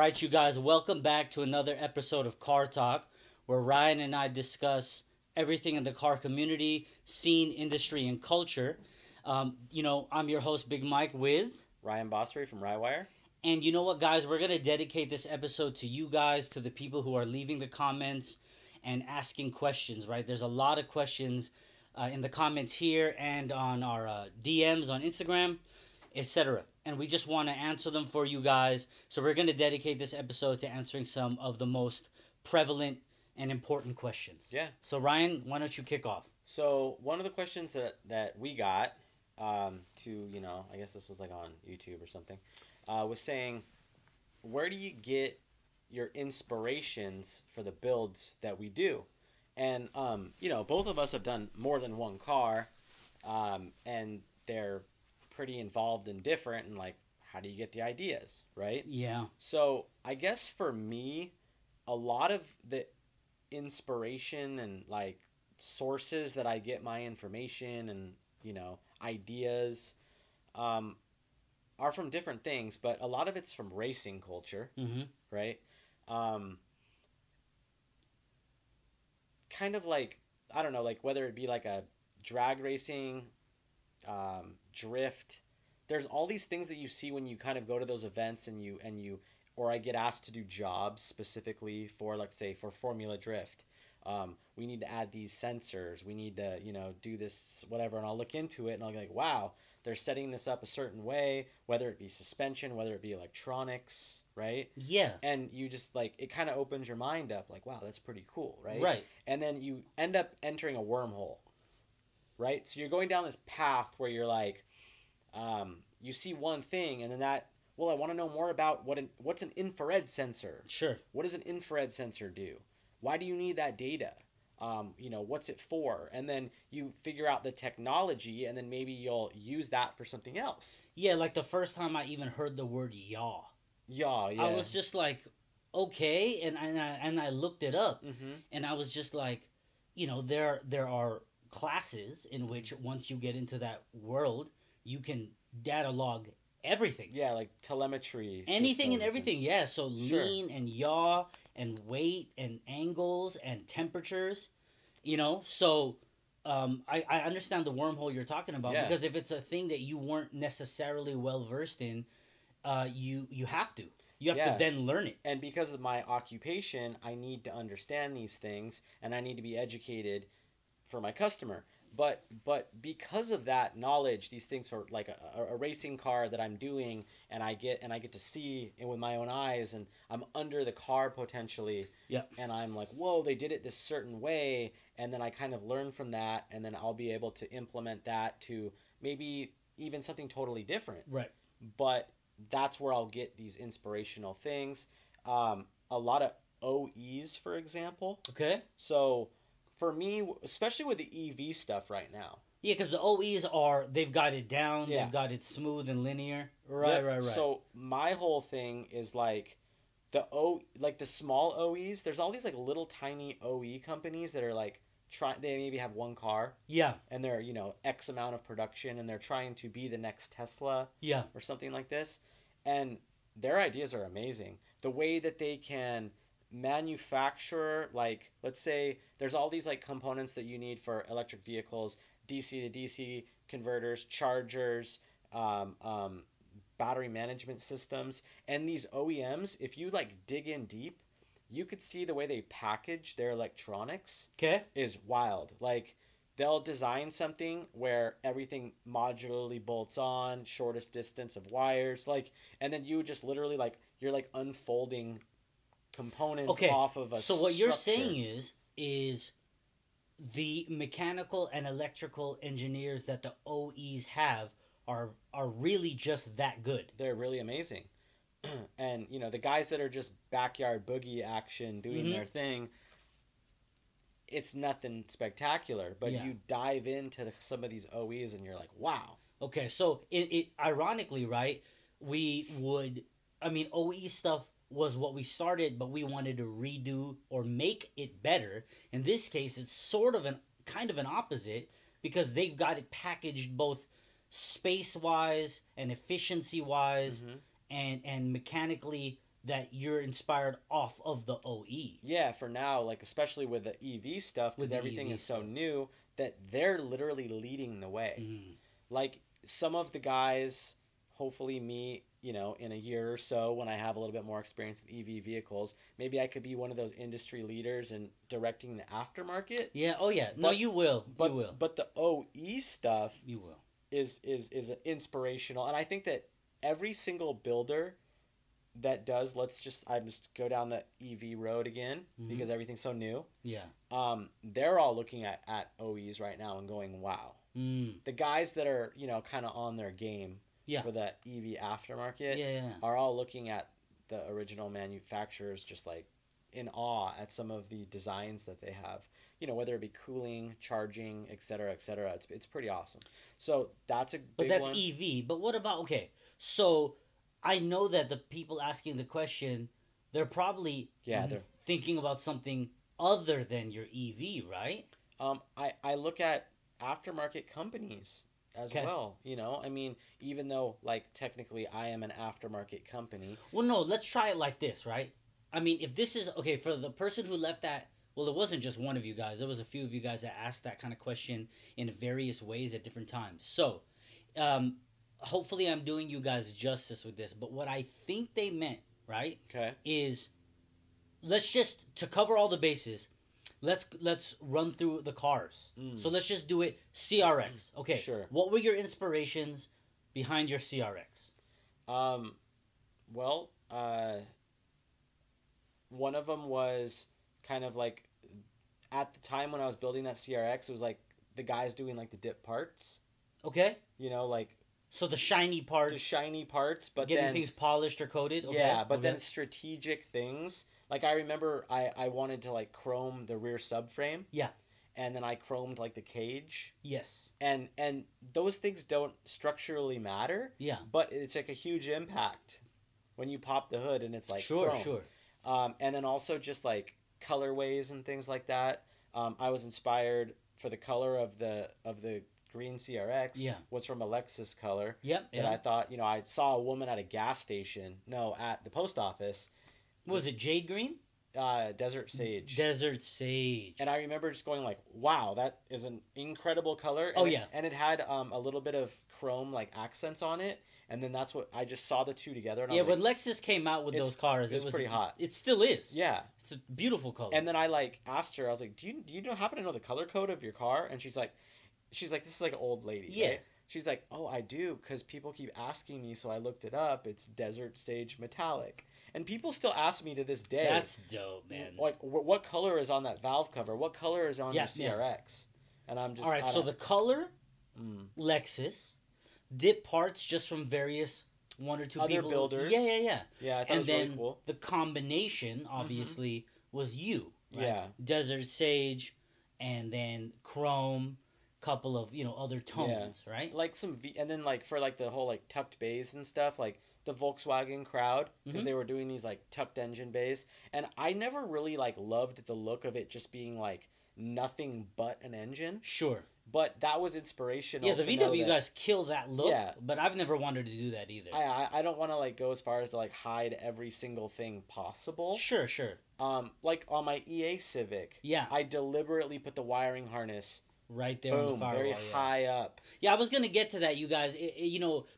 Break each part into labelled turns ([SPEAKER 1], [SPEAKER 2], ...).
[SPEAKER 1] right, you guys, welcome back to another episode of Car Talk, where Ryan and I discuss everything in the car community, scene, industry, and culture. I'm your host, Big Mike, with.
[SPEAKER 2] Ryan Bossery from Rywire.
[SPEAKER 1] And you know what, guys? We're going to dedicate this episode to you guys, to the people who are leaving the comments and asking questions, right? There's a lot of questions in the comments here and on our DMs on Instagram, etc. And we just want to answer them for you guys. So we're going to dedicate this episode to answering some of the most prevalent and important questions.
[SPEAKER 2] Yeah.
[SPEAKER 1] So Ryan, why don't you kick off?
[SPEAKER 2] So one of the questions that we got I guess this was like on YouTube or something, was saying, where do you get your inspirations for the builds that we do? And, both of us have done more than one car, and they're pretty involved and different, and like, how do you get the ideas, right?
[SPEAKER 1] Yeah.
[SPEAKER 2] So I guess for me, a lot of the inspiration and like sources that I get my information and, ideas, are from different things, but a lot of it's from racing culture,
[SPEAKER 1] Mm-hmm.
[SPEAKER 2] right? Kind of like, I don't know, like whether it be like a drag racing, drift. There's all these things that you see when you kind of go to those events or I get asked to do jobs specifically for, let's say, for Formula Drift. We need to add these sensors. We need to, do this, whatever. And I'll look into it and I'll be like, wow, they're setting this up a certain way, whether it be suspension, whether it be electronics, right?
[SPEAKER 1] Yeah.
[SPEAKER 2] And you just like, it kind of opens your mind up like, wow, that's pretty cool, right?
[SPEAKER 1] Right.
[SPEAKER 2] And then you end up entering a wormhole, right? So you're going down this path where you're like, you see one thing and then I want to know more about what's an infrared sensor.
[SPEAKER 1] Sure.
[SPEAKER 2] What does an infrared sensor do? Why do you need that data? What's it for? And then you figure out the technology, and then maybe you'll use that for something else.
[SPEAKER 1] Yeah, like the first time I even heard the word yaw.
[SPEAKER 2] Yeah.
[SPEAKER 1] I was just like, okay, and I looked it up,
[SPEAKER 2] Mm-hmm.
[SPEAKER 1] and I was just like, there are classes in which once you get into that world, you can data log everything.
[SPEAKER 2] Yeah, like telemetry.
[SPEAKER 1] Anything and
[SPEAKER 2] systems
[SPEAKER 1] everything, yeah. So
[SPEAKER 2] Sure.
[SPEAKER 1] lean and yaw and weight and angles and temperatures, So I understand the wormhole you're talking about,
[SPEAKER 2] Yeah.
[SPEAKER 1] because if it's a thing that you weren't necessarily well versed in, you have to. You have
[SPEAKER 2] Yeah.
[SPEAKER 1] to then learn it.
[SPEAKER 2] And because of my occupation, I need to understand these things, and I need to be educated for my customer. But because of that knowledge, these things for like a racing car that I'm doing, and I get to see it with my own eyes, and I'm under the car potentially,
[SPEAKER 1] Yeah.
[SPEAKER 2] and I'm like, whoa, they did it this certain way, and then I kind of learn from that, and then I'll be able to implement that to maybe even something totally different.
[SPEAKER 1] Right.
[SPEAKER 2] But that's where I'll get these inspirational things. A lot of OEs, for example.
[SPEAKER 1] Okay.
[SPEAKER 2] So for me, especially with the EV stuff right now.
[SPEAKER 1] Yeah, because the OEs they've got it down.
[SPEAKER 2] Yeah.
[SPEAKER 1] They've got it smooth and linear. Right,
[SPEAKER 2] Yep.
[SPEAKER 1] right.
[SPEAKER 2] So my whole thing is like the small OEs. There's all these like little tiny OE companies that are like they maybe have one car
[SPEAKER 1] Yeah.
[SPEAKER 2] and they're, X amount of production, and they're trying to be the next Tesla
[SPEAKER 1] Yeah.
[SPEAKER 2] or something like this. And their ideas are amazing. The way that they can manufacture, like, let's say there's all these like components that you need for electric vehicles, DC to DC converters, chargers, battery management systems, and these OEMs, if you like dig in deep, you could see the way they package their electronics
[SPEAKER 1] Okay.
[SPEAKER 2] is wild. Like, they'll design something where everything modularly bolts on, shortest distance of wires, like, and then you just literally like, you're like unfolding components
[SPEAKER 1] Okay.
[SPEAKER 2] off of a
[SPEAKER 1] So what you're
[SPEAKER 2] structure.
[SPEAKER 1] saying is the mechanical and electrical engineers that the OEs have are really just that good.
[SPEAKER 2] They're really amazing. And the guys that are just backyard boogie action doing
[SPEAKER 1] Mhm.
[SPEAKER 2] their thing, it's nothing spectacular, but
[SPEAKER 1] Yeah.
[SPEAKER 2] you dive into some of these OEs and you're like, wow.
[SPEAKER 1] Okay, so it ironically, right? OE stuff was what we started, but we wanted to redo or make it better. In this case, it's sort of an opposite, because they've got it packaged both space wise and efficiency wise,
[SPEAKER 2] Mhm.
[SPEAKER 1] and mechanically that you're inspired off of the OE.
[SPEAKER 2] Yeah, for now, like especially with the EV stuff,
[SPEAKER 1] With
[SPEAKER 2] because
[SPEAKER 1] the
[SPEAKER 2] everything
[SPEAKER 1] EV
[SPEAKER 2] is so
[SPEAKER 1] stuff.
[SPEAKER 2] new that they're literally leading the way.
[SPEAKER 1] Mm.
[SPEAKER 2] Like some of the guys, hopefully me, you know, in a year or so when I have a little bit more experience with EV vehicles, maybe I could be one of those industry leaders in directing the aftermarket.
[SPEAKER 1] Yeah. Oh yeah. No,
[SPEAKER 2] But-
[SPEAKER 1] you will.
[SPEAKER 2] But
[SPEAKER 1] You will.
[SPEAKER 2] but the OE stuff
[SPEAKER 1] You will.
[SPEAKER 2] is inspirational, and I think that every single builder that does, I'm just go down the EV road again
[SPEAKER 1] Mhm.
[SPEAKER 2] because everything's so new.
[SPEAKER 1] Yeah.
[SPEAKER 2] They're all looking at OEs right now and going, wow.
[SPEAKER 1] Mm.
[SPEAKER 2] The guys that are, you know, kind of on their game
[SPEAKER 1] Yeah.
[SPEAKER 2] for that EV aftermarket
[SPEAKER 1] Yeah.
[SPEAKER 2] are all looking at the original manufacturers just like in awe at some of the designs that they have. You know, whether it be cooling, charging, et cetera, et cetera. It's pretty awesome. So that's a big
[SPEAKER 1] But that's
[SPEAKER 2] one.
[SPEAKER 1] EV. But what about, okay, so I know that the people asking the question, they're probably
[SPEAKER 2] Yeah, they're-
[SPEAKER 1] thinking about something other than your EV, right?
[SPEAKER 2] I look at aftermarket companies as
[SPEAKER 1] Okay.
[SPEAKER 2] well. You know, I mean, even though like technically I am an aftermarket company.
[SPEAKER 1] Well, no, let's try it like this, right? I mean, if this is, okay, for the person who left that, well, it wasn't just one of you guys. There was a few of you guys that asked that kind of question in various ways at different times. So, hopefully I'm doing you guys justice with this. But what I think they meant, right,
[SPEAKER 2] Okay.
[SPEAKER 1] is let's just, to cover all the bases, let's run through the cars. So let's just do it CRX. Okay.
[SPEAKER 2] Sure.
[SPEAKER 1] What were your inspirations behind your CRX?
[SPEAKER 2] Well, one of them was kind of like at the time when I was building that CRX, it was like the guys doing like the dip parts.
[SPEAKER 1] Okay.
[SPEAKER 2] You know, like
[SPEAKER 1] So the shiny parts,
[SPEAKER 2] the shiny parts, but
[SPEAKER 1] getting
[SPEAKER 2] then
[SPEAKER 1] things polished or coated. Okay.
[SPEAKER 2] yeah, but
[SPEAKER 1] okay.
[SPEAKER 2] then strategic things. Like I remember, I wanted to like chrome the rear subframe.
[SPEAKER 1] Yeah.
[SPEAKER 2] And then I chromed like the cage,
[SPEAKER 1] Yes.
[SPEAKER 2] and those things don't structurally matter,
[SPEAKER 1] Yeah.
[SPEAKER 2] but it's like a huge impact when you pop the hood and it's like
[SPEAKER 1] Sure.
[SPEAKER 2] chrome.
[SPEAKER 1] Sure.
[SPEAKER 2] And then also just like colorways and things like that. I was inspired for the color of the green CRX.
[SPEAKER 1] Yeah.
[SPEAKER 2] Was from a Lexus color.
[SPEAKER 1] Yep.
[SPEAKER 2] That
[SPEAKER 1] Yeah.
[SPEAKER 2] I thought, you know, I saw a woman at a gas station. No, at the post office.
[SPEAKER 1] Was it jade green?
[SPEAKER 2] Desert Sage.
[SPEAKER 1] Desert sage.
[SPEAKER 2] And I remember just going like, wow, that is an incredible color.
[SPEAKER 1] Oh,
[SPEAKER 2] And
[SPEAKER 1] yeah.
[SPEAKER 2] and it had a little bit of chrome like accents on it. And then that's what I just saw the two together. And I
[SPEAKER 1] Yeah,
[SPEAKER 2] was
[SPEAKER 1] when
[SPEAKER 2] like,
[SPEAKER 1] Lexus came out with
[SPEAKER 2] it's-
[SPEAKER 1] those cars,
[SPEAKER 2] it's
[SPEAKER 1] it was
[SPEAKER 2] pretty hot.
[SPEAKER 1] It still is.
[SPEAKER 2] yeah.
[SPEAKER 1] It's a beautiful color.
[SPEAKER 2] And then I like asked her, I was like, do you know, happen to know the color code of your car? And she's like, this is like an old lady.
[SPEAKER 1] Yeah.
[SPEAKER 2] Right? She's like, oh, I do, because people keep asking me, so I looked it up. It's Desert Sage Metallic. And people still ask me to this day.
[SPEAKER 1] That's dope, man.
[SPEAKER 2] Like, what color is on that valve cover? What color is on
[SPEAKER 1] Yeah,
[SPEAKER 2] your CRX? And I'm just...
[SPEAKER 1] All right,
[SPEAKER 2] I
[SPEAKER 1] so
[SPEAKER 2] don't-
[SPEAKER 1] the color,
[SPEAKER 2] Mm.
[SPEAKER 1] Lexus, dip parts just from various one or two
[SPEAKER 2] Other
[SPEAKER 1] people.
[SPEAKER 2] builders.
[SPEAKER 1] Yeah, yeah, yeah.
[SPEAKER 2] Yeah, I thought it
[SPEAKER 1] And
[SPEAKER 2] was
[SPEAKER 1] then
[SPEAKER 2] really cool.
[SPEAKER 1] the combination, obviously, was you. Right?
[SPEAKER 2] Yeah.
[SPEAKER 1] Desert Sage, and then Chrome, couple of, other tones, right?
[SPEAKER 2] Like and then like for like the whole like tucked bays and stuff, like the Volkswagen crowd, because
[SPEAKER 1] Mhm.
[SPEAKER 2] they were doing these like tucked engine bays, and I never really like loved the look of it just being like nothing but an engine,
[SPEAKER 1] Sure.
[SPEAKER 2] but that was inspirational.
[SPEAKER 1] Yeah, the
[SPEAKER 2] to know
[SPEAKER 1] VW
[SPEAKER 2] that
[SPEAKER 1] guys kill that look,
[SPEAKER 2] Yeah.
[SPEAKER 1] but I've never wanted to do that either.
[SPEAKER 2] I don't want to like go as far as to like hide every single thing possible.
[SPEAKER 1] Sure.
[SPEAKER 2] Like on my EA Civic,
[SPEAKER 1] Yeah,
[SPEAKER 2] I deliberately put the wiring harness
[SPEAKER 1] right there on the
[SPEAKER 2] boom
[SPEAKER 1] firewall.
[SPEAKER 2] very
[SPEAKER 1] yeah.
[SPEAKER 2] high up.
[SPEAKER 1] Yeah, I was gonna get to that, you guys.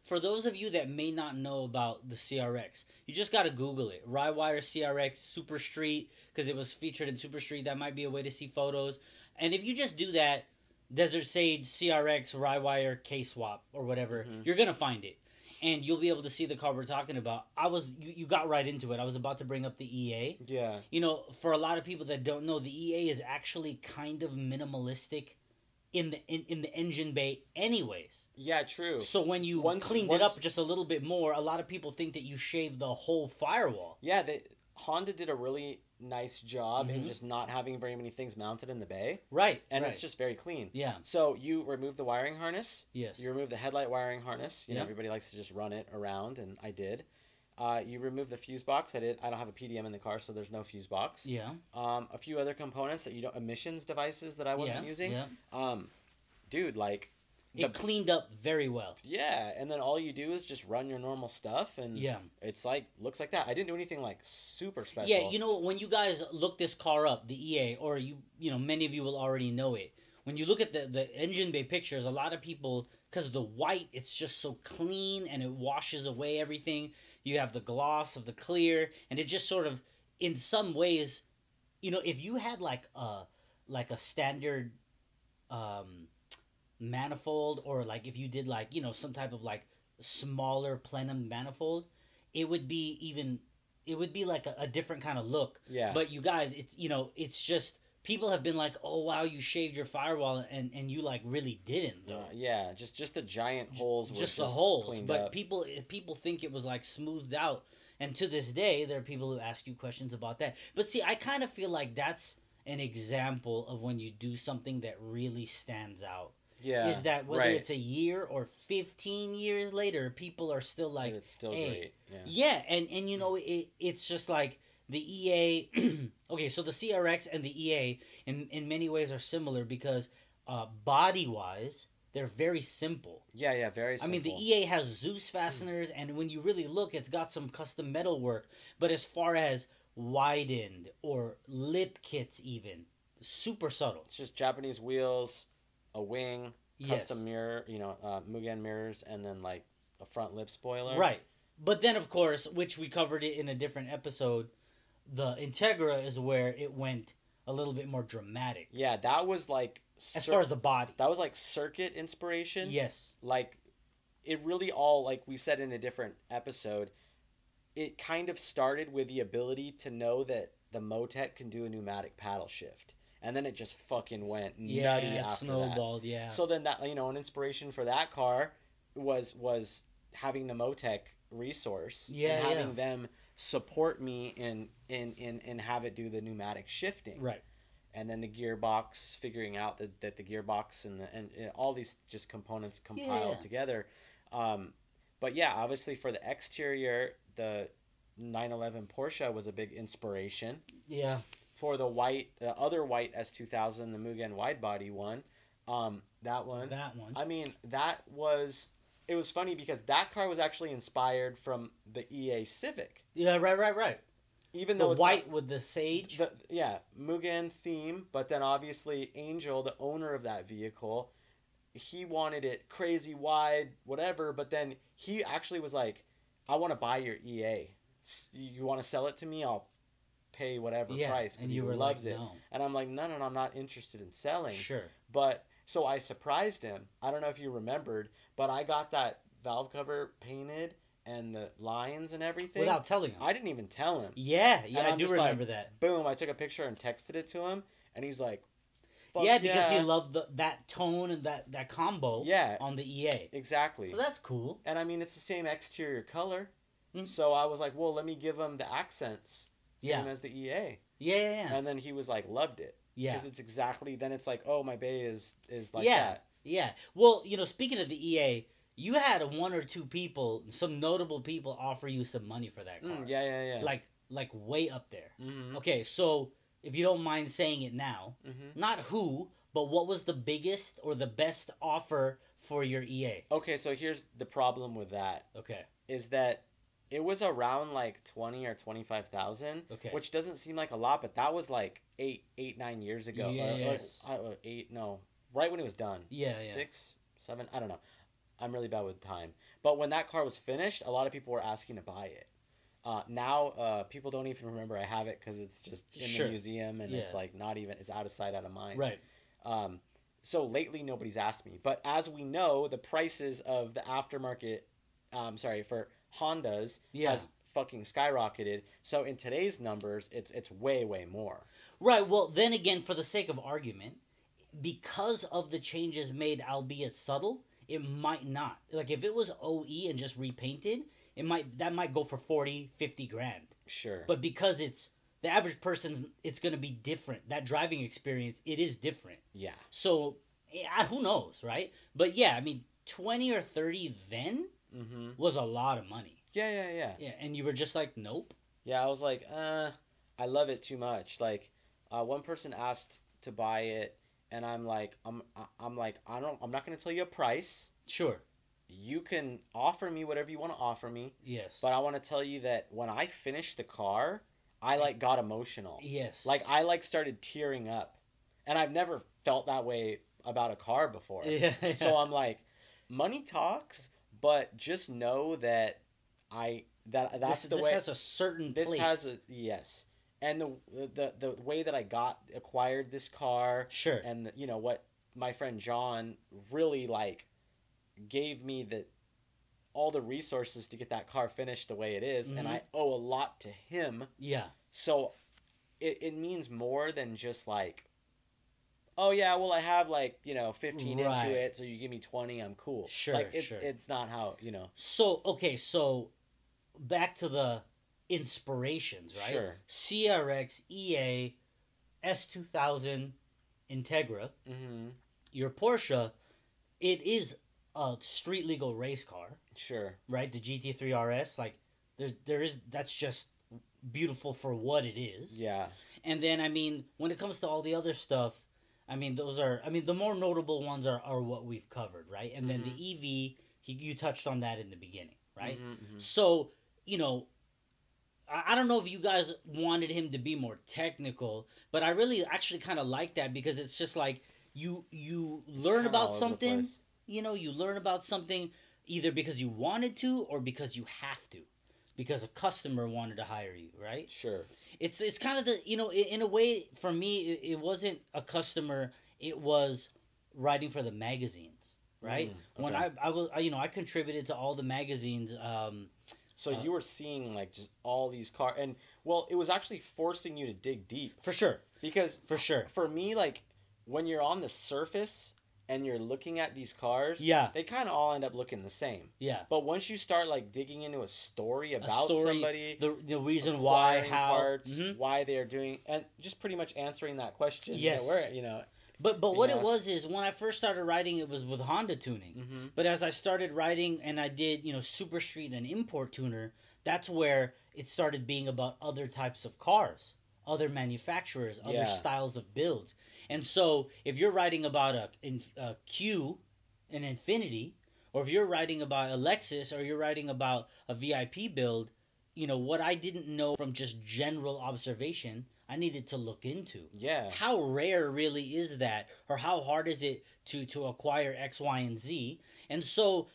[SPEAKER 1] For those of you that may not know about the CRX, you just gotta Google it. Rywire CRX Super Street, because it was featured in Super Street. That might be a way to see photos. And if you just do that, Desert Sage CRX Rywire K swap or whatever,
[SPEAKER 2] Mhm.
[SPEAKER 1] you're gonna find it, and you'll be able to see the car we're talking about. You got right into it. I was about to bring up the EA.
[SPEAKER 2] Yeah.
[SPEAKER 1] For a lot of people that don't know, the EA is actually kind of minimalistic in the engine bay anyways.
[SPEAKER 2] Yeah, true.
[SPEAKER 1] So when you cleaned it up just a little bit more, a lot of people think that you shaved the whole firewall.
[SPEAKER 2] Yeah, Honda did a really nice job in
[SPEAKER 1] Mhm.
[SPEAKER 2] just not having very many things mounted in the bay,
[SPEAKER 1] Right.
[SPEAKER 2] and
[SPEAKER 1] right.
[SPEAKER 2] it's just very clean.
[SPEAKER 1] Yeah.
[SPEAKER 2] So you remove the wiring harness,
[SPEAKER 1] Yes.
[SPEAKER 2] you remove the headlight wiring harness. You know,
[SPEAKER 1] Yeah.
[SPEAKER 2] everybody likes to just run it around, and I did. You remove the fuse box. I did. I don't have a PDM in the car, so there's no fuse box.
[SPEAKER 1] Yeah.
[SPEAKER 2] A few other components that emissions devices that I wasn't
[SPEAKER 1] yeah.
[SPEAKER 2] using.
[SPEAKER 1] Yeah.
[SPEAKER 2] Dude, like,
[SPEAKER 1] It cleaned up very well.
[SPEAKER 2] Yeah, and then all you do is just run your normal stuff, and
[SPEAKER 1] Yeah.
[SPEAKER 2] it's like looks like that. I didn't do anything like super special.
[SPEAKER 1] Yeah, you know, when you guys look this car up, the EA, or you know, many of you will already know it. When you look at the engine bay pictures, a lot of people, because of the white, it's just so clean and it washes away everything. You have the gloss of the clear, and it just sort of, in some ways, you know, if you had like a standard manifold, or like if you did like, you know, some type of like smaller plenum manifold, it would be like a different kind of look.
[SPEAKER 2] Yeah.
[SPEAKER 1] But you guys, it's, you know, it's just people have been like, oh wow, you shaved your firewall, and you like really didn't though.
[SPEAKER 2] Yeah, just the giant holes.
[SPEAKER 1] Just the holes,
[SPEAKER 2] cleaned
[SPEAKER 1] but
[SPEAKER 2] up.
[SPEAKER 1] people think it was like smoothed out, and to this day there are people who ask you questions about that. But see, I kind of feel like that's an example of when you do something that really stands out.
[SPEAKER 2] Yeah,
[SPEAKER 1] Is that whether
[SPEAKER 2] right.
[SPEAKER 1] it's a year or 15 years later, people are still like,
[SPEAKER 2] And it's still
[SPEAKER 1] hey,
[SPEAKER 2] great. Yeah.
[SPEAKER 1] yeah, and you know, it's just like the EA. Okay, so the CRX and the EA in many ways are similar because body wise they're very simple.
[SPEAKER 2] Yeah, very
[SPEAKER 1] I
[SPEAKER 2] simple.
[SPEAKER 1] mean, the EA has Zeus fasteners, and when you really look, it's got some custom metal work. But as far as widened or lip kits, even super subtle.
[SPEAKER 2] It's just Japanese wheels, a wing,
[SPEAKER 1] Yes.
[SPEAKER 2] custom mirror, Mugen mirrors, and then like a front lip spoiler.
[SPEAKER 1] Right. But then, of course, which we covered it in a different episode, the Integra is where it went a little bit more dramatic.
[SPEAKER 2] Yeah, that was like
[SPEAKER 1] As far as the body.
[SPEAKER 2] that was like circuit inspiration.
[SPEAKER 1] Yes.
[SPEAKER 2] Like it really all, like we said in a different episode, it kind of started with the ability to know that the Motec can do a pneumatic paddle shift. And then it just fucking went nutty after
[SPEAKER 1] snowballed,
[SPEAKER 2] that.
[SPEAKER 1] yeah.
[SPEAKER 2] So then that, an inspiration for that car was having the Motec resource
[SPEAKER 1] Yeah,
[SPEAKER 2] and having
[SPEAKER 1] yeah.
[SPEAKER 2] them support me in have it do the pneumatic shifting.
[SPEAKER 1] Right.
[SPEAKER 2] And then the gearbox, figuring out that the gearbox and all these just components compiled
[SPEAKER 1] Yeah.
[SPEAKER 2] together. But yeah, obviously for the exterior, the 911 Porsche was a big inspiration.
[SPEAKER 1] Yeah.
[SPEAKER 2] For the other white S2000, the Mugen wide body one, that one. I mean, it was funny because that car was actually inspired from the EA Civic.
[SPEAKER 1] Yeah, right.
[SPEAKER 2] Even
[SPEAKER 1] The
[SPEAKER 2] though it's
[SPEAKER 1] white with the sage.
[SPEAKER 2] Mugen theme, but then obviously Angel, the owner of that vehicle, he wanted it crazy wide, whatever, but then he actually was like, I want to buy your EA. You want to sell it to me? I'll pay whatever price, because he loves it.
[SPEAKER 1] No.
[SPEAKER 2] And I'm like, no, I'm not interested in selling.
[SPEAKER 1] Sure.
[SPEAKER 2] But so I surprised him. I don't know if you remembered, but I got that valve cover painted and the lines and everything
[SPEAKER 1] Without telling him.
[SPEAKER 2] I didn't even tell him.
[SPEAKER 1] Yeah,
[SPEAKER 2] And
[SPEAKER 1] I
[SPEAKER 2] I'm
[SPEAKER 1] do
[SPEAKER 2] just
[SPEAKER 1] remember
[SPEAKER 2] like,
[SPEAKER 1] that.
[SPEAKER 2] Boom! I took a picture and texted it to him, and he's like, "Fuck
[SPEAKER 1] Yeah, because he loved that tone and that combo.
[SPEAKER 2] Yeah.
[SPEAKER 1] On the EA.
[SPEAKER 2] Exactly.
[SPEAKER 1] So that's cool.
[SPEAKER 2] And I mean, it's the same exterior color.
[SPEAKER 1] Mhm.
[SPEAKER 2] So I was like, well, let me give him the accents, same
[SPEAKER 1] Yeah.
[SPEAKER 2] as the EA.
[SPEAKER 1] Yeah.
[SPEAKER 2] And then he was like, loved it.
[SPEAKER 1] Yeah.
[SPEAKER 2] Because it's exactly, then it's like, oh, my bay is like
[SPEAKER 1] Yeah.
[SPEAKER 2] that.
[SPEAKER 1] Yeah. Well, speaking of the EA, you had one or two people, some notable people, offer you some money for that car.
[SPEAKER 2] Yeah.
[SPEAKER 1] Like way up there.
[SPEAKER 2] Mm-hmm.
[SPEAKER 1] Okay, so if you don't mind saying it now, not who, but what was the biggest or the best offer for your EA?
[SPEAKER 2] Okay, so here's the problem with that.
[SPEAKER 1] Okay.
[SPEAKER 2] Is that it was around like 20 or 25,000,
[SPEAKER 1] Okay.
[SPEAKER 2] which doesn't seem like a lot, but that was like 9 years ago.
[SPEAKER 1] Yes.
[SPEAKER 2] Right when it was done.
[SPEAKER 1] Yeah.
[SPEAKER 2] 6, 7, I don't know. I'm really bad with time. But when that car was finished, a lot of people were asking to buy it. Now, people don't even remember I have it because it's just in the museum, and it's like not even, it's out of sight, out of mind.
[SPEAKER 1] Right.
[SPEAKER 2] So lately, nobody's asked me. But as we know, the prices of the aftermarket, for Hondas has fucking skyrocketed. So in today's numbers, it's way, way more.
[SPEAKER 1] Right. Well, then again, for the sake of argument, because of the changes made, albeit subtle, it might not. Like if it was OE and just repainted, that might go for 40, 50 grand.
[SPEAKER 2] Sure.
[SPEAKER 1] But because it's the average person, it's going to be different. That driving experience, it is different.
[SPEAKER 2] Yeah.
[SPEAKER 1] So who knows, right? But yeah, I mean, 20 or 30 then was a lot of money.
[SPEAKER 2] Yeah.
[SPEAKER 1] Yeah, and you were just like, nope.
[SPEAKER 2] Yeah, I was like, I love it too much. Like, one person asked to buy it, and I'm like, I'm not gonna tell you a price.
[SPEAKER 1] Sure.
[SPEAKER 2] You can offer me whatever you want to offer me,
[SPEAKER 1] Yes.
[SPEAKER 2] but I want to tell you that when I finished the car, I like got emotional.
[SPEAKER 1] Yes.
[SPEAKER 2] Like I like started tearing up, and I've never felt that way about a car before.
[SPEAKER 1] Yeah.
[SPEAKER 2] So I'm like, money talks, but just know that that's the way.
[SPEAKER 1] This has a certain
[SPEAKER 2] This
[SPEAKER 1] place.
[SPEAKER 2] has a yes, and the way that I acquired this car,
[SPEAKER 1] Sure.
[SPEAKER 2] and you know what my friend John really like gave me all the resources to get that car finished the way it is, and I owe a lot to him.
[SPEAKER 1] Yeah.
[SPEAKER 2] So it means more than just like, oh yeah, well I have like, 15
[SPEAKER 1] Right.
[SPEAKER 2] into it, so you give me 20, I'm cool.
[SPEAKER 1] Sure,
[SPEAKER 2] Like
[SPEAKER 1] sure.
[SPEAKER 2] it's not how,
[SPEAKER 1] So okay, so back to the inspirations, right?
[SPEAKER 2] Sure.
[SPEAKER 1] CRX, EA, S2000, Integra.
[SPEAKER 2] Mm-hmm.
[SPEAKER 1] Your Porsche, it is a street legal race car,
[SPEAKER 2] Sure.
[SPEAKER 1] right? The GT3 RS, like that's just beautiful for what it is.
[SPEAKER 2] Yeah.
[SPEAKER 1] And then I mean, when it comes to all the other stuff, I mean, the more notable ones are what we've covered, right? And then the EV, you touched on that in the beginning, right?
[SPEAKER 2] Mm-hmm.
[SPEAKER 1] So, I don't know if you guys wanted him to be more technical, but I really actually kind of like that because it's just like you learn about something, you learn about something either because you wanted to or because you have to, because a customer wanted to hire you, right?
[SPEAKER 2] Sure.
[SPEAKER 1] It's kind of the, in a way for me, it wasn't a customer, it was writing for the magazines, right?
[SPEAKER 2] Okay.
[SPEAKER 1] When I contributed to all the magazines.
[SPEAKER 2] So you were seeing like just all these cars, and well, it was actually forcing you to dig deep.
[SPEAKER 1] For sure.
[SPEAKER 2] Because
[SPEAKER 1] For sure.
[SPEAKER 2] For me, like when you're on the surface and you're looking at these cars,
[SPEAKER 1] Yeah.
[SPEAKER 2] they kind of all end up looking the same.
[SPEAKER 1] Yeah.
[SPEAKER 2] But once you start like digging into a story about somebody,
[SPEAKER 1] the reason why,
[SPEAKER 2] acquiring
[SPEAKER 1] how,
[SPEAKER 2] parts, why they are doing, and just pretty much answering that question.
[SPEAKER 1] Yes. But what it was is when I first started writing, it was with Honda tuning.
[SPEAKER 2] Mm-hmm.
[SPEAKER 1] But as I started writing and I did, Super Street and Import Tuner, that's where it started being about other types of cars, other manufacturers, other styles of builds. And so if you're writing about a Q, an Infiniti, or if you're writing about a Lexus, or you're writing about a VIP build, what I didn't know from just general observation, I needed to look into.
[SPEAKER 2] Yeah.
[SPEAKER 1] How rare really is that? Or how hard is it to acquire X, Y, and Z? And so,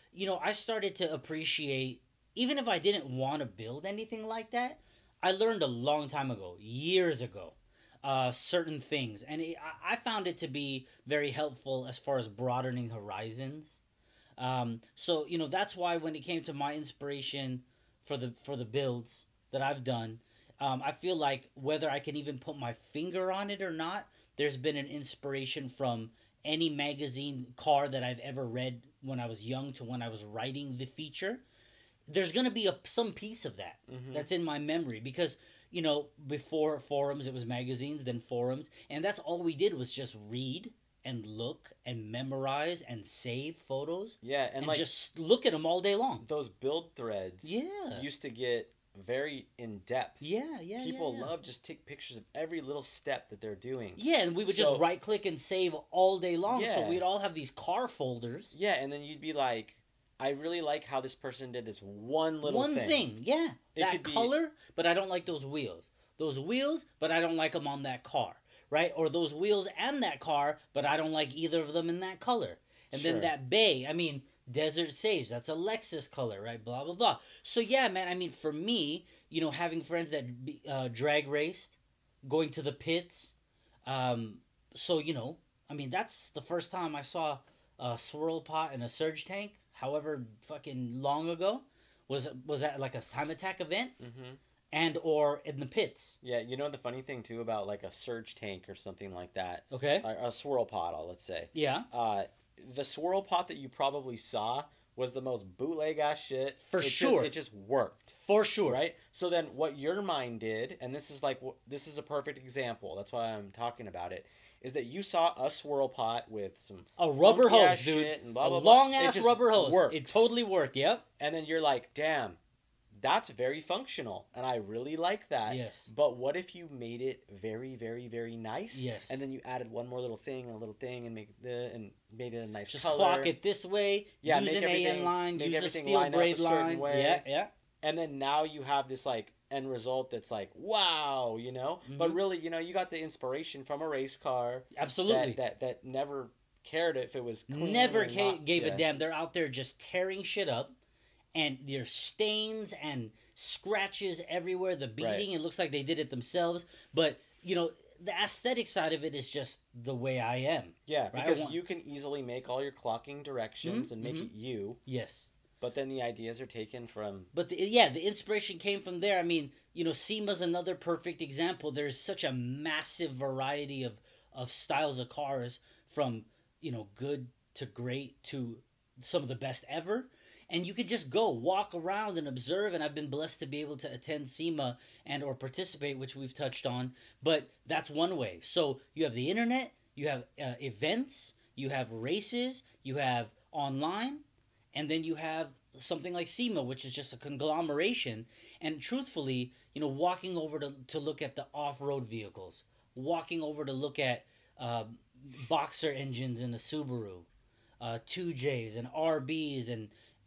[SPEAKER 1] I started to appreciate, even if I didn't want to build anything like that, I learned a long time ago, years ago, certain things. And I found it to be very helpful as far as broadening horizons. So, that's why when it came to my inspiration for the builds that I've done, I feel like whether I can even put my finger on it or not, there's been an inspiration from any magazine car that I've ever read when I was young to when I was writing the feature. There's going to be some piece of that that's in my memory because, before forums, it was magazines, then forums. And that's all we did was just read and look and memorize and save photos.
[SPEAKER 2] Yeah. And like
[SPEAKER 1] just look at them all day long.
[SPEAKER 2] those build threads used to get very in depth.
[SPEAKER 1] Yeah.
[SPEAKER 2] People love just take pictures of every little step that they're doing.
[SPEAKER 1] Yeah, and we would just right click and save all day long.
[SPEAKER 2] Yeah.
[SPEAKER 1] So we'd all have these car folders.
[SPEAKER 2] Yeah, and then you'd be like, I really like how this person did this one
[SPEAKER 1] thing. Yeah.
[SPEAKER 2] It
[SPEAKER 1] that
[SPEAKER 2] could be-
[SPEAKER 1] color, but I don't like those wheels. Those wheels, but I don't like them on that car. Right? Or those wheels and that car, but I don't like either of them in that color. And
[SPEAKER 2] Sure.
[SPEAKER 1] then that bay, Desert Sage, that's a Lexus color, right? Blah, blah, blah. So, yeah, man, for me, having friends that drag raced, going to the pits. So, that's the first time I saw a swirl pot and a surge tank, however fucking long ago, was at like a Time Attack event.
[SPEAKER 2] Mm-hmm.
[SPEAKER 1] And or in the pits.
[SPEAKER 2] Yeah, the funny thing too about like a surge tank or something like that.
[SPEAKER 1] Okay.
[SPEAKER 2] A swirl pot, let's say.
[SPEAKER 1] Yeah.
[SPEAKER 2] The swirl pot that you probably saw was the most bootleg ass shit.
[SPEAKER 1] For sure.
[SPEAKER 2] It just worked.
[SPEAKER 1] For sure.
[SPEAKER 2] Right? So then what your mind did, and this is a perfect example, that's why I'm talking about it, is that you saw a swirl pot with some
[SPEAKER 1] a rubber hose, dude.
[SPEAKER 2] Shit and blah, blah,
[SPEAKER 1] a
[SPEAKER 2] blah.
[SPEAKER 1] long ass rubber hose.
[SPEAKER 2] Works.
[SPEAKER 1] It totally worked, yep.
[SPEAKER 2] And then you're like, damn, that's very functional, and I really like that.
[SPEAKER 1] Yes.
[SPEAKER 2] But what if you made it very, very, very nice?
[SPEAKER 1] Yes.
[SPEAKER 2] And then you added one more little thing and a little thing, and made it a nice
[SPEAKER 1] Just
[SPEAKER 2] color.
[SPEAKER 1] clock it this way.
[SPEAKER 2] Yeah,
[SPEAKER 1] use
[SPEAKER 2] make
[SPEAKER 1] an
[SPEAKER 2] everything-
[SPEAKER 1] AN line.
[SPEAKER 2] make
[SPEAKER 1] Use a
[SPEAKER 2] everything
[SPEAKER 1] steel
[SPEAKER 2] line up a
[SPEAKER 1] braid
[SPEAKER 2] certain
[SPEAKER 1] line.
[SPEAKER 2] way.
[SPEAKER 1] Yeah, yeah.
[SPEAKER 2] And then now you have this like end result that's like, wow, you know. But really, you know, you got the inspiration from a race car.
[SPEAKER 1] Absolutely.
[SPEAKER 2] That never cared if it was clean
[SPEAKER 1] Never
[SPEAKER 2] or not.
[SPEAKER 1] gave a
[SPEAKER 2] Yeah.
[SPEAKER 1] damn. They're out there just tearing shit up, and there's stains and scratches everywhere. The beating,
[SPEAKER 2] Right.
[SPEAKER 1] it looks like they did it themselves. But you know, the aesthetic side of it is just the way I am.
[SPEAKER 2] Yeah,
[SPEAKER 1] Right, I
[SPEAKER 2] because
[SPEAKER 1] want-
[SPEAKER 2] you can easily make all your clocking directions and make it you,
[SPEAKER 1] Yes.
[SPEAKER 2] but then the ideas are taken from.
[SPEAKER 1] But the inspiration came from there. I mean, you know, SEMA's another perfect example. There's such a massive variety of styles of cars, from, you know, good to great to some of the best ever. And you could just go walk around and observe. And I've been blessed to be able to attend SEMA and or participate, which we've touched on. But that's one way. So you have the internet, you have events, you have races, you have online, and then you have something like SEMA, which is just a conglomeration. And truthfully, you know, walking over to look at the off-road vehicles, walking over to look at boxer engines in a Subaru, 2Js and RBs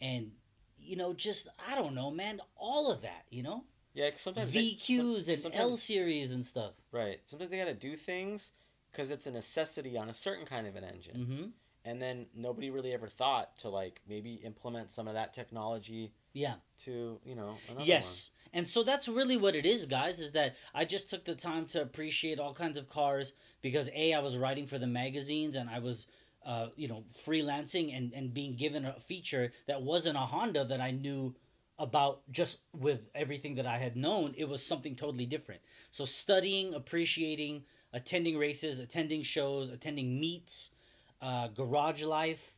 [SPEAKER 1] and you know, just, I don't know, man, all of that, you know?
[SPEAKER 2] Yeah, 'cause sometimes
[SPEAKER 1] VQs and
[SPEAKER 2] sometimes-
[SPEAKER 1] L series and stuff.
[SPEAKER 2] Right. Sometimes they got to do things because it's a necessity on a certain kind of an engine.
[SPEAKER 1] Mm-hmm.
[SPEAKER 2] And then nobody really ever thought to like maybe implement some of that technology
[SPEAKER 1] Yeah.
[SPEAKER 2] to, you know, another
[SPEAKER 1] Yes. And so that's really what it is, guys, is that I just took the time to appreciate all kinds of cars because I was writing for the magazines and I was, you know, freelancing and being given a feature that wasn't a Honda that I knew about just with everything that I had known. It was something totally different. So studying, appreciating, attending races, attending shows, attending meets, garage life,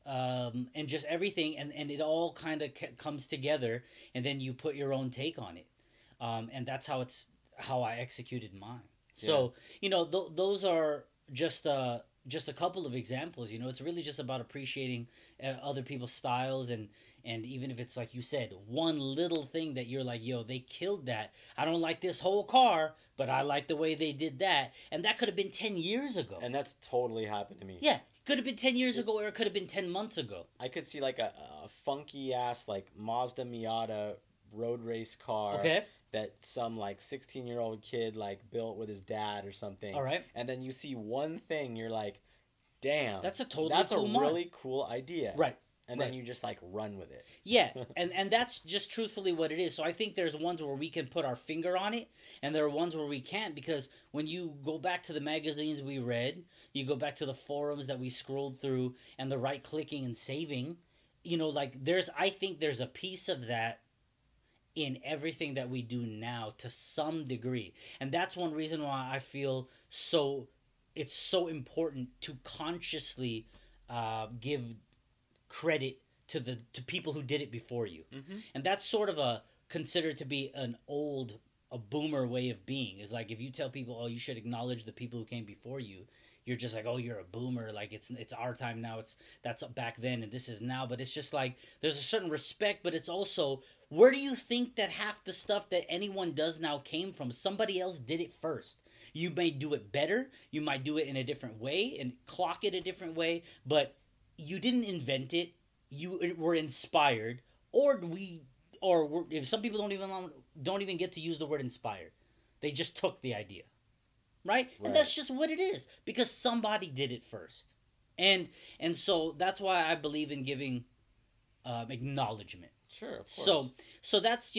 [SPEAKER 1] and just everything, and it all kind of comes together, and then you put your own take on it, and that's how I executed mine. So you know, those are just a couple of examples. You know, it's really just about appreciating other people's styles, and even if it's like you said, one little thing that you're like, yo, they killed that. I don't like this whole car, but I like the way they did that, and that could have been 10 years ago.
[SPEAKER 2] And that's totally happened to me.
[SPEAKER 1] Yeah, could have been 10 years ago, or it could have been 10 months ago.
[SPEAKER 2] I could see like a funky ass like Mazda Miata road race car.
[SPEAKER 1] Okay.
[SPEAKER 2] That some like 16-year-old kid like built with his dad or something.
[SPEAKER 1] All right.
[SPEAKER 2] And then you see one thing, you're like, damn.
[SPEAKER 1] That's a totally
[SPEAKER 2] That's
[SPEAKER 1] cool
[SPEAKER 2] a
[SPEAKER 1] mod.
[SPEAKER 2] really cool idea.
[SPEAKER 1] Right.
[SPEAKER 2] And then
[SPEAKER 1] right.
[SPEAKER 2] you just like run with it.
[SPEAKER 1] Yeah, and that's just truthfully what it is. So I think there's ones where we can put our finger on it, and there are ones where we can't, because when you go back to the magazines we read, you go back to the forums that we scrolled through, and the right clicking and saving, you know, like I think there's a piece of that in everything that we do now to some degree. And that's one reason why I feel it's so important to consciously give credit to people who did it before you.
[SPEAKER 2] Mm-hmm.
[SPEAKER 1] And that's sort of considered to be a boomer way of being. Is like, if you tell people, oh, you should acknowledge the people who came before you, you're just like, oh, you're a boomer. Like, it's our time now. That's back then and this is now. But it's just like, there's a certain respect, but it's also, where do you think that half the stuff that anyone does now came from? Somebody else did it first. You may do it better. You might do it in a different way and clock it a different way, but you didn't invent it. You were inspired, or if some people don't even get to use the word inspired, they just took the idea, right? And that's just what it is, because somebody did it first, and so that's why I believe in giving acknowledgement.
[SPEAKER 2] Sure, of course.
[SPEAKER 1] So that's,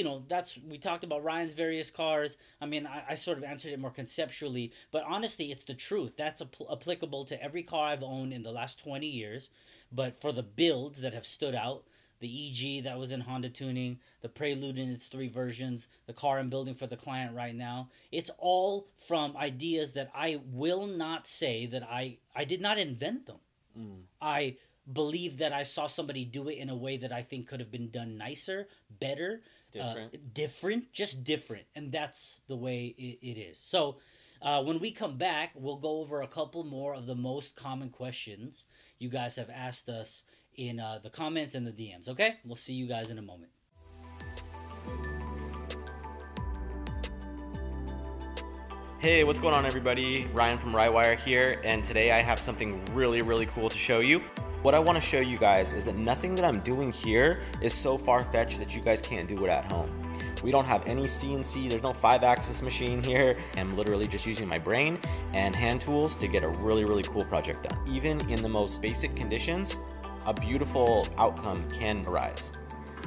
[SPEAKER 1] we talked about Ryan's various cars. I mean, I sort of answered it more conceptually, but honestly, it's the truth. That's applicable to every car I've owned in the last 20 years. But for the builds that have stood out, the EG that was in Honda tuning, the Prelude in its 3 versions, the car I'm building for the client right now, it's all from ideas that I will not say that I did not invent them. I believe that I saw somebody do it in a way that I think could have been done nicer, better, just different. And that's the way it is. So when we come back, we'll go over a couple more of the most common questions you guys have asked us in the comments and the DMs, okay? We'll see you guys in a moment.
[SPEAKER 2] Hey, what's going on, everybody? Ryan from Rywire here, and today I have something really, really cool to show you. What I want to show you guys is that nothing that I'm doing here is so far-fetched that you guys can't do it at home. We don't have any CNC, there's no 5-axis machine here. I'm literally just using my brain and hand tools to get a really, really cool project done. Even in the most basic conditions, a beautiful outcome can arise.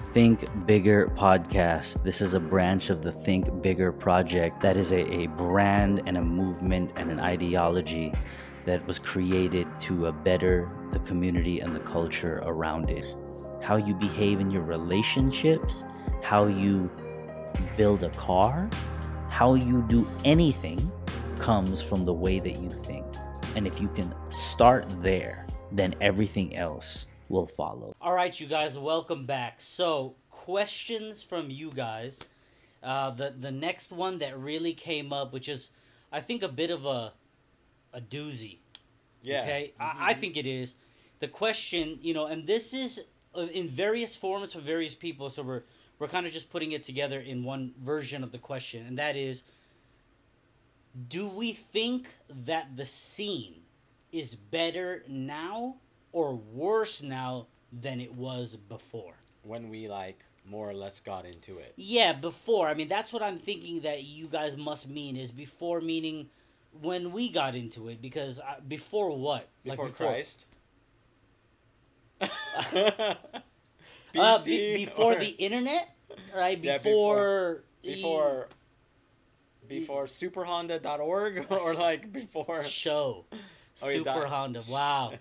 [SPEAKER 1] Think Bigger podcast. This is a branch of the Think Bigger project that is a brand and a movement and an ideology that was created to better the community and the culture around it. How you behave in your relationships, how you build a car, how you do anything comes from the way that you think. And if you can start there, then everything else will follow. All right, you guys, welcome back. So, questions from you guys. The next one that really came up, which is, I think, a bit of a doozy.
[SPEAKER 2] Yeah.
[SPEAKER 1] Okay,
[SPEAKER 2] Mm-hmm.
[SPEAKER 1] I think it is. The question, and this is in various forms for various people, so we're kind of just putting it together in one version of the question, and that is, do we think that the scene is better now or worse now than it was before?
[SPEAKER 2] When we more or less got into it.
[SPEAKER 1] Yeah, before. I mean, that's what I'm thinking that you guys must mean, is before meaning when we got into it, because before what?
[SPEAKER 2] Before Christ?
[SPEAKER 1] Before the internet, right?
[SPEAKER 2] Yeah,
[SPEAKER 1] Before
[SPEAKER 2] superhonda.org or before
[SPEAKER 1] show.
[SPEAKER 2] Oh,
[SPEAKER 1] Super Honda. Wow.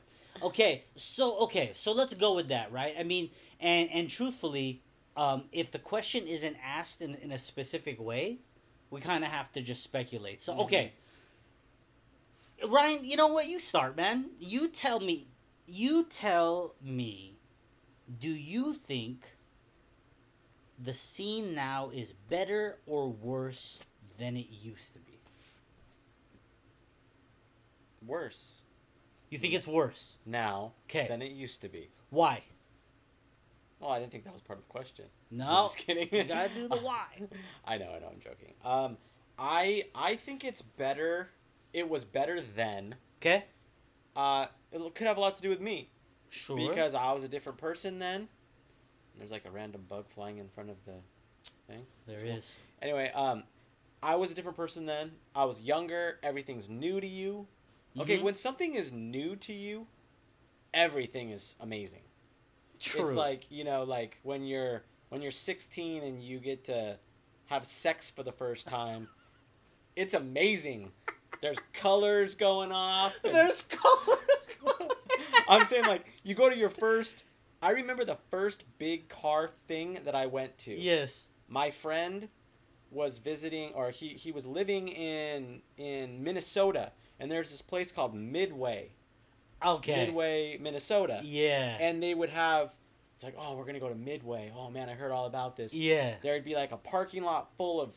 [SPEAKER 1] Okay, so let's go with that, right? I mean, and truthfully, if the question isn't asked in a specific way, we kind of have to just speculate. So, okay. Ryan, you know what? You start, man. You tell me, do you think the scene now is better or worse than it used to be?
[SPEAKER 2] worse
[SPEAKER 1] You think it's worse?
[SPEAKER 2] now
[SPEAKER 1] Okay.
[SPEAKER 2] than it used to be.
[SPEAKER 1] Why?
[SPEAKER 2] Oh, I didn't think that was part of the question.
[SPEAKER 1] No.
[SPEAKER 2] I'm just kidding.
[SPEAKER 1] You gotta do the why.
[SPEAKER 2] I know, I'm joking. I think it's better. It was better then.
[SPEAKER 1] Okay.
[SPEAKER 2] It could have a lot to do with me.
[SPEAKER 1] Sure.
[SPEAKER 2] Because I was a different person then. There's a random bug flying in front of the thing.
[SPEAKER 1] there is.
[SPEAKER 2] Anyway, I was a different person then. I was younger. Everything's new to you. Okay,
[SPEAKER 1] Mhm.
[SPEAKER 2] when something is new to you, everything is amazing.
[SPEAKER 1] True.
[SPEAKER 2] It's when you're 16 and you get to have sex for the first time. It's amazing. There's colors going off.
[SPEAKER 1] There's colors.
[SPEAKER 2] I'm saying you go to your first. I remember the first big car thing that I went to.
[SPEAKER 1] Yes.
[SPEAKER 2] My friend was visiting, or he was living in Minnesota, and there's this place called Midway.
[SPEAKER 1] Okay.
[SPEAKER 2] Midway, Minnesota.
[SPEAKER 1] Yeah.
[SPEAKER 2] And they would have, it's oh, we're going to go to Midway. Oh, man, I heard all about this.
[SPEAKER 1] Yeah.
[SPEAKER 2] There'd be a parking lot full of,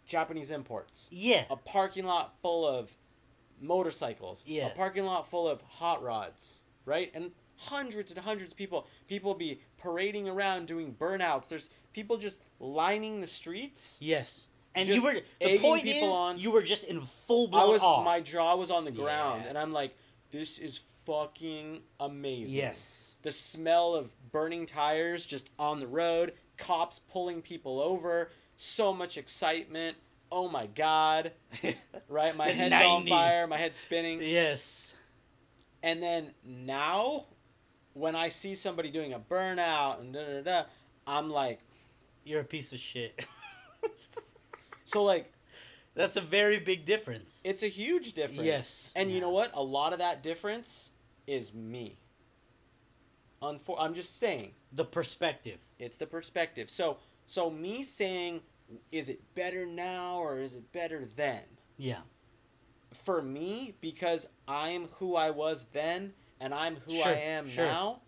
[SPEAKER 2] Japanese imports.
[SPEAKER 1] Yeah.
[SPEAKER 2] A parking lot full of motorcycles.
[SPEAKER 1] Yeah.
[SPEAKER 2] A parking lot full of hot rods, right? And hundreds and hundreds of people. People be parading around doing burnouts. There's people just lining the streets.
[SPEAKER 1] Yes. And
[SPEAKER 2] Just
[SPEAKER 1] you were the
[SPEAKER 2] egging
[SPEAKER 1] point
[SPEAKER 2] people
[SPEAKER 1] is
[SPEAKER 2] on.
[SPEAKER 1] you were just in full blown awe.
[SPEAKER 2] My jaw was on the ground,
[SPEAKER 1] Yeah.
[SPEAKER 2] and I'm like, this is fucking amazing.
[SPEAKER 1] Yes.
[SPEAKER 2] The smell of burning tires just on the road, cops pulling people over, so much excitement. Oh my god. Right? My
[SPEAKER 1] The
[SPEAKER 2] head's on
[SPEAKER 1] 90s.
[SPEAKER 2] fire, my head's spinning.
[SPEAKER 1] Yes.
[SPEAKER 2] And then now, when I see somebody doing a burnout and da-da-da, I'm like,
[SPEAKER 1] You're a piece of shit.
[SPEAKER 2] so
[SPEAKER 1] That's a very big difference.
[SPEAKER 2] it's a huge difference.
[SPEAKER 1] Yes.
[SPEAKER 2] And you
[SPEAKER 1] Yeah.
[SPEAKER 2] know what? A lot of that difference is me. I'm just saying.
[SPEAKER 1] The perspective.
[SPEAKER 2] It's the perspective. So me saying, is it better now or is it better then?
[SPEAKER 1] Yeah.
[SPEAKER 2] For me, because I'm who I was then and I'm who
[SPEAKER 1] Sure,
[SPEAKER 2] I am
[SPEAKER 1] sure.
[SPEAKER 2] now,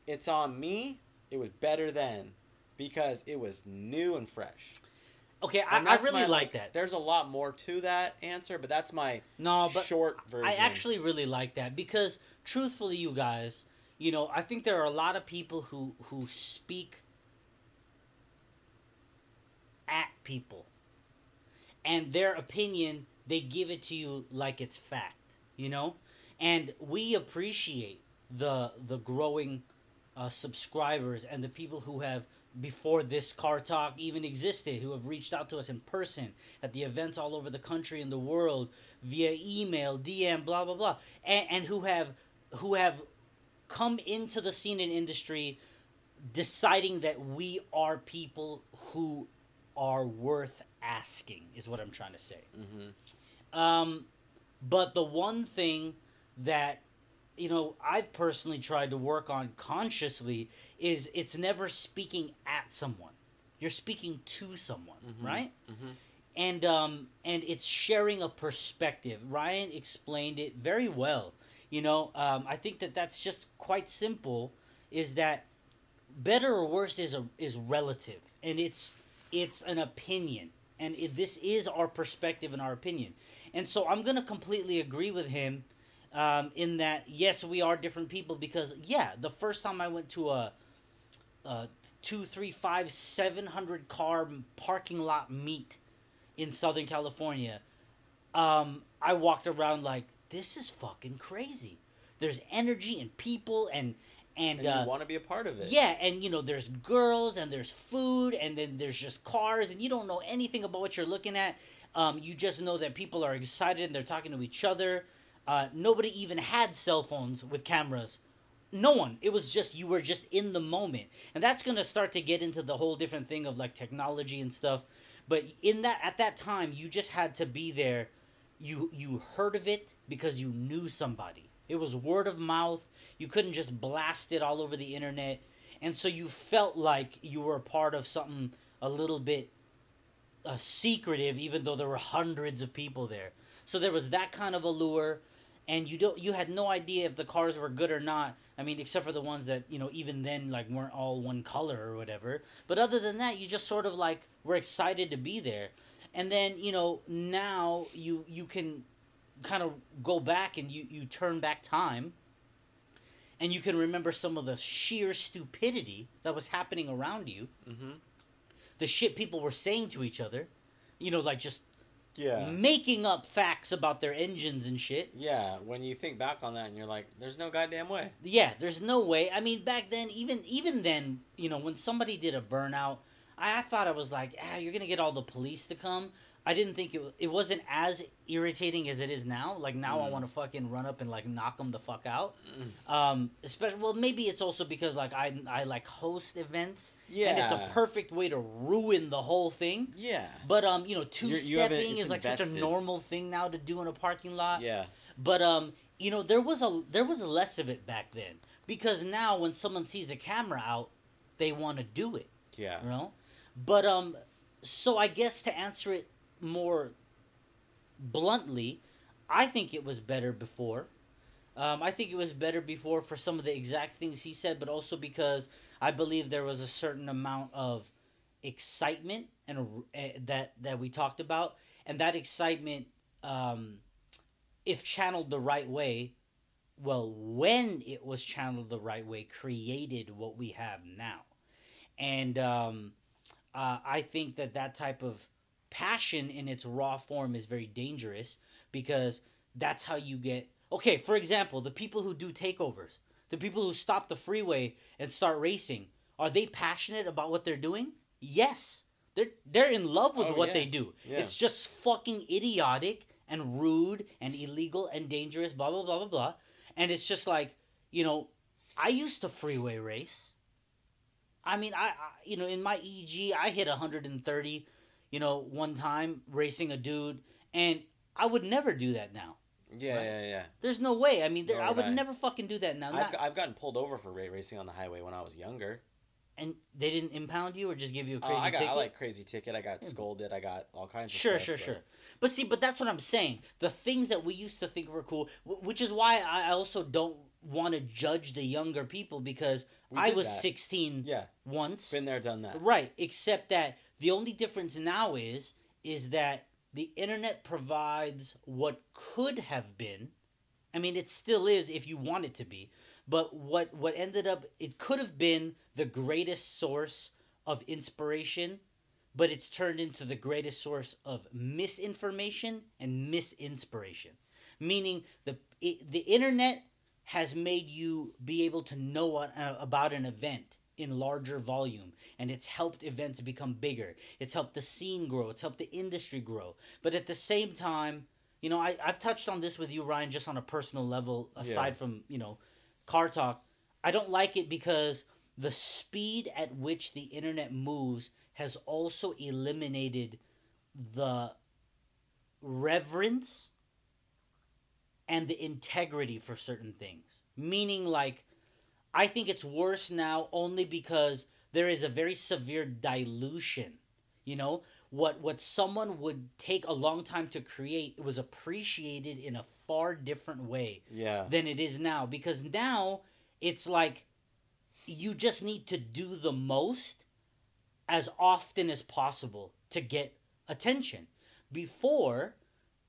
[SPEAKER 2] it's on me. It was better then because it was new and fresh.
[SPEAKER 1] Okay,
[SPEAKER 2] And
[SPEAKER 1] I
[SPEAKER 2] that's
[SPEAKER 1] really
[SPEAKER 2] my,
[SPEAKER 1] like that.
[SPEAKER 2] There's a lot more to that answer, but that's my
[SPEAKER 1] No, but
[SPEAKER 2] short version.
[SPEAKER 1] I actually really like that because, truthfully, you guys, I think there are a lot of people who speak at people, and their opinion, they give it to you like it's fact, you know? And we appreciate the growing subscribers and the people who have, before this car talk even existed, who have reached out to us in person at the events all over the country and the world via email, DM, blah blah blah, and who have come into the scene and industry deciding that we are people who are worth asking, is what I'm trying to say. But the one thing that, I've personally tried to work on consciously is it's never speaking at someone. You're speaking to someone, right? And it's sharing a perspective. Ryan explained it very well. I think that that's just quite simple. Is that better or worse is relative, and it's an opinion, and this is our perspective and our opinion. And so I'm gonna completely agree with him, in that yes, we are different people, because the first time I went to a 2, 3, 5, 700 car parking lot meet in Southern California, I walked around like, this is fucking crazy. There's energy and people, and
[SPEAKER 2] you want to be a part of it.
[SPEAKER 1] Yeah, and there's girls, and there's food, and then there's just cars, and you don't know anything about what you're looking at. You just know that people are excited and they're talking to each other. Nobody even had cell phones with cameras. No one. It was just, you were just in the moment. And that's going to start to get into the whole different thing of like technology and stuff. But at that time, you just had to be there. You heard of it because you knew somebody. It was word of mouth. You couldn't just blast it all over the internet. And so you felt like you were a part of something a little bit secretive, even though there were hundreds of people there. So there was that kind of allure, and you had no idea if the cars were good or not. I mean, except for the ones that, even then, like, weren't all one color or whatever. But other than that, you just sort of like were excited to be there. And then, now you can kind of go back, and you turn back time, and you can remember some of the sheer stupidity that was happening around you. The shit people were saying to each other, like just making up facts about their engines and shit.
[SPEAKER 2] Yeah, when you think back on that and you're like, there's no goddamn way.
[SPEAKER 1] Yeah, there's no way. I mean, back then, even then, when somebody did a burnout, I thought I was like, you're going to get all the police to come. I didn't think it wasn't as irritating as it is now. Like, now I want to fucking run up and, like, knock them the fuck out. Especially, well, maybe it's also because, like, I like, host events. Yeah. And it's a perfect way to ruin the whole thing.
[SPEAKER 2] Yeah.
[SPEAKER 1] But, two-stepping is, like, such a normal thing now to do in a parking lot.
[SPEAKER 2] Yeah.
[SPEAKER 1] But, there was less of it back then. Because now when someone sees a camera out, they want to do it.
[SPEAKER 2] Yeah.
[SPEAKER 1] But, so I guess to answer it more bluntly, I think it was better before. I think it was better before for some of the exact things he said, but also because I believe there was a certain amount of excitement and that we talked about, and that excitement, if channeled the right way, when it was channeled the right way, created what we have now. And I think that type of passion in its raw form is very dangerous, because that's how you get... Okay, for example, the people who do takeovers, the people who stop the freeway and start racing, are they passionate about what they're doing? Yes. They're in love with what they do. Yeah. It's just fucking idiotic and rude and illegal and dangerous, blah, blah, blah, blah, blah. And it's just like, I used to freeway race. I mean, I in my EG, I hit 130, one time racing a dude, and I would never do that now.
[SPEAKER 2] Yeah, right? Yeah.
[SPEAKER 1] There's no way. I mean, I would never fucking do that now.
[SPEAKER 2] I've gotten pulled over for racing on the highway when I was younger.
[SPEAKER 1] And they didn't impound you or just give you a crazy ticket?
[SPEAKER 2] I like crazy ticket. I got scolded. I got all kinds of stuff.
[SPEAKER 1] Sure. But that's what I'm saying. The things that we used to think were cool, which is why I also don't want to judge the younger people, because I was 16 once.
[SPEAKER 2] Been there, done that.
[SPEAKER 1] Right, except that the only difference now is that the internet provides what could have been. I mean, it still is if you want it to be. But what ended up, it could have been the greatest source of inspiration but it's turned into the greatest source of misinformation and misinspiration. Meaning the internet has made you be able to know about an event in larger volume, and it's helped events become bigger. It's helped the scene grow. It's helped the industry grow. But at the same time, I've touched on this with you, Ryan, just on a personal level, aside from, car talk. I don't like it because the speed at which the internet moves has also eliminated the reverence and the integrity for certain things. Meaning, like, I think it's worse now only because there is a very severe dilution. What someone would take a long time to create, it was appreciated in a far different way than it is now. Because now it's like you just need to do the most as often as possible to get attention. Before,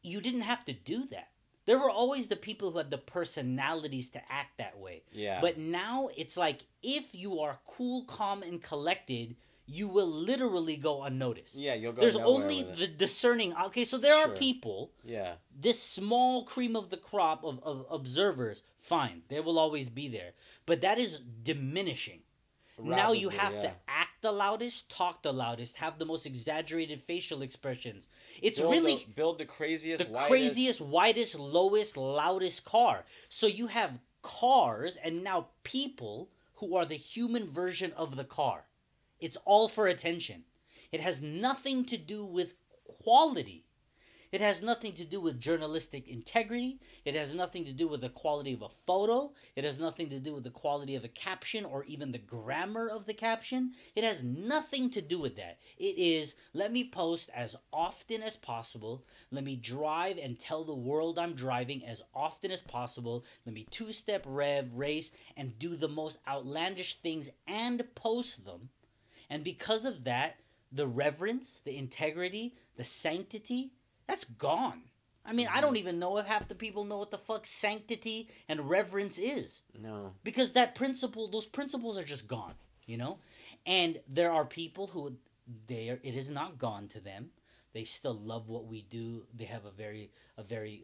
[SPEAKER 1] you didn't have to do that. There were always the people who had the personalities to act that way.
[SPEAKER 2] Yeah.
[SPEAKER 1] But now it's like if you are cool, calm, and collected, you will literally go unnoticed.
[SPEAKER 2] Yeah, you'll go.
[SPEAKER 1] There's only the discerning. Okay, so there are people.
[SPEAKER 2] Yeah.
[SPEAKER 1] This small cream of the crop of observers, fine, they will always be there. But that is diminishing. Rapidly, now you have to act the loudest, talk the loudest, have the most exaggerated facial expressions. It's
[SPEAKER 2] build the craziest,
[SPEAKER 1] widest, lowest, loudest car. So you have cars and now people who are the human version of the car. It's all for attention. It has nothing to do with quality. It has nothing to do with journalistic integrity. It has nothing to do with the quality of a photo. It has nothing to do with the quality of a caption or even the grammar of the caption. It has nothing to do with that. It is, let me post as often as possible. Let me drive and tell the world I'm driving as often as possible. Let me two-step race and do the most outlandish things and post them. And because of that, the reverence, the integrity, the sanctity, that's gone. I mean, I don't even know if half the people know what the fuck sanctity and reverence is.
[SPEAKER 2] No.
[SPEAKER 1] Because those principles are just gone, And there are people who it is not gone to them. They still love what we do. They have a very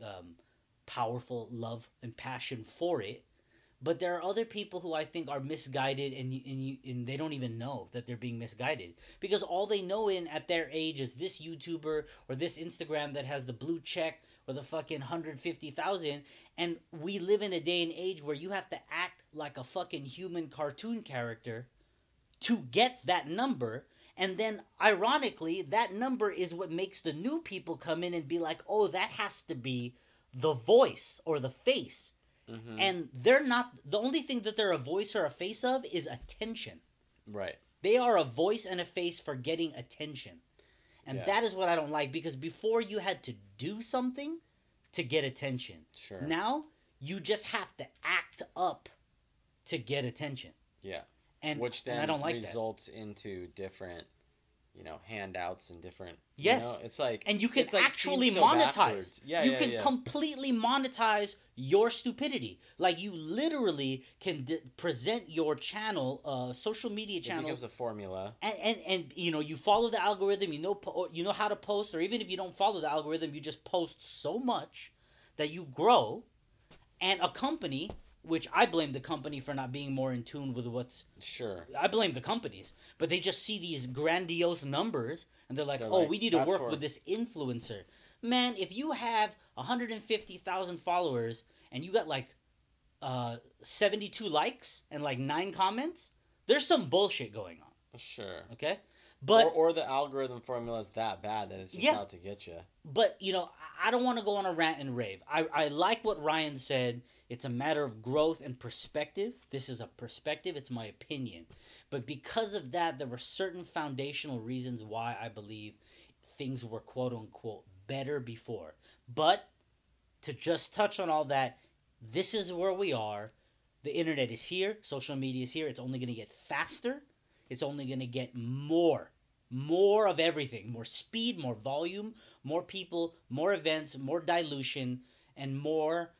[SPEAKER 1] powerful love and passion for it. But there are other people who I think are misguided and they don't even know that they're being misguided. Because all they know at their age is this YouTuber or this Instagram that has the blue check or the fucking 150,000. And we live in a day and age where you have to act like a fucking human cartoon character to get that number. And then, ironically, that number is what makes the new people come in and be like, oh, that has to be the voice or the face. Mm-hmm. And they're not, the only thing that they're a voice or a face of is attention.
[SPEAKER 2] Right.
[SPEAKER 1] They are a voice and a face for getting attention. And that is what I don't like, because before you had to do something to get attention.
[SPEAKER 2] Sure.
[SPEAKER 1] Now, you just have to act up to get attention.
[SPEAKER 2] Yeah.
[SPEAKER 1] Which then I don't like
[SPEAKER 2] results into different, handouts and different.
[SPEAKER 1] Yes.
[SPEAKER 2] It's like,
[SPEAKER 1] and you can actually monetize. You can completely monetize your stupidity. Like, you literally can present your channel, social media channel. It
[SPEAKER 2] becomes a formula.
[SPEAKER 1] And you follow the algorithm. You know how to post, or even if you don't follow the algorithm, you just post so much that you grow, and a company. Which I blame the company for not being more in tune with what's...
[SPEAKER 2] Sure.
[SPEAKER 1] I blame the companies. But they just see these grandiose numbers, and they're like, we need to work with this influencer. Man, if you have 150,000 followers, and you got, 72 likes, and, 9 comments, there's some bullshit going on.
[SPEAKER 2] Sure.
[SPEAKER 1] Okay? But
[SPEAKER 2] or the algorithm formula is that bad that it's just out to get you.
[SPEAKER 1] But, I don't want to go on a rant and rave. I like what Ryan said. It's a matter of growth and perspective. This is a perspective. It's my opinion. But because of that, there were certain foundational reasons why I believe things were quote-unquote better before. But to just touch on all that, this is where we are. The internet is here. Social media is here. It's only going to get faster. It's only going to get more of everything. More speed, more volume, more people, more events, more dilution, and more...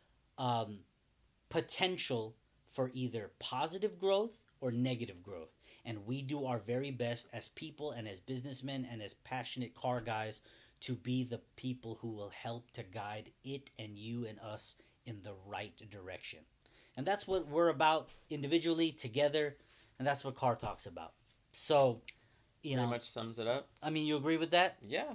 [SPEAKER 1] potential for either positive growth or negative growth. and we do our very best as people and as businessmen and as passionate car guys to be the people who will help to guide it and you and us in the right direction. And that's what we're about individually, together, and that's what Car Talk's about. So,
[SPEAKER 2] Pretty much sums it up.
[SPEAKER 1] I mean, you agree with that?
[SPEAKER 2] Yeah.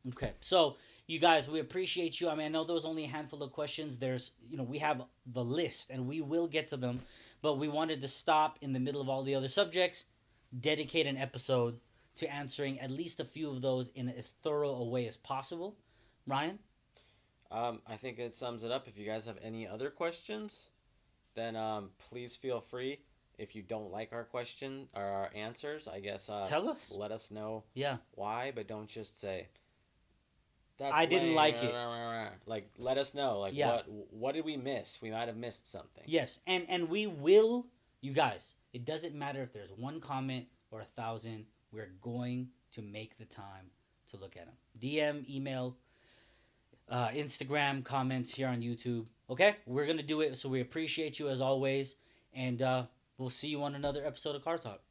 [SPEAKER 1] Okay. So, you guys, we appreciate you. I mean, I know there was only a handful of questions. There's, we have the list, and we will get to them, but we wanted to stop in the middle of all the other subjects, dedicate an episode to answering at least a few of those in as thorough a way as possible. Ryan?
[SPEAKER 2] I think it sums it up. If you guys have any other questions, then please feel free. If you don't like our question or our answers, I guess
[SPEAKER 1] Tell us.
[SPEAKER 2] Let us know
[SPEAKER 1] Yeah.
[SPEAKER 2] why, but don't just say that's
[SPEAKER 1] I didn't
[SPEAKER 2] lame,
[SPEAKER 1] like it.
[SPEAKER 2] Like, let us know. Like,
[SPEAKER 1] Yeah.
[SPEAKER 2] what did we miss? We might have missed something.
[SPEAKER 1] Yes, and we will, you guys. It doesn't matter if there's one comment or 1,000. We're going to make the time to look at them. DM, email, Instagram, comments here on YouTube. Okay, we're gonna do it. So we appreciate you as always, and we'll see you on another episode of Car Talk.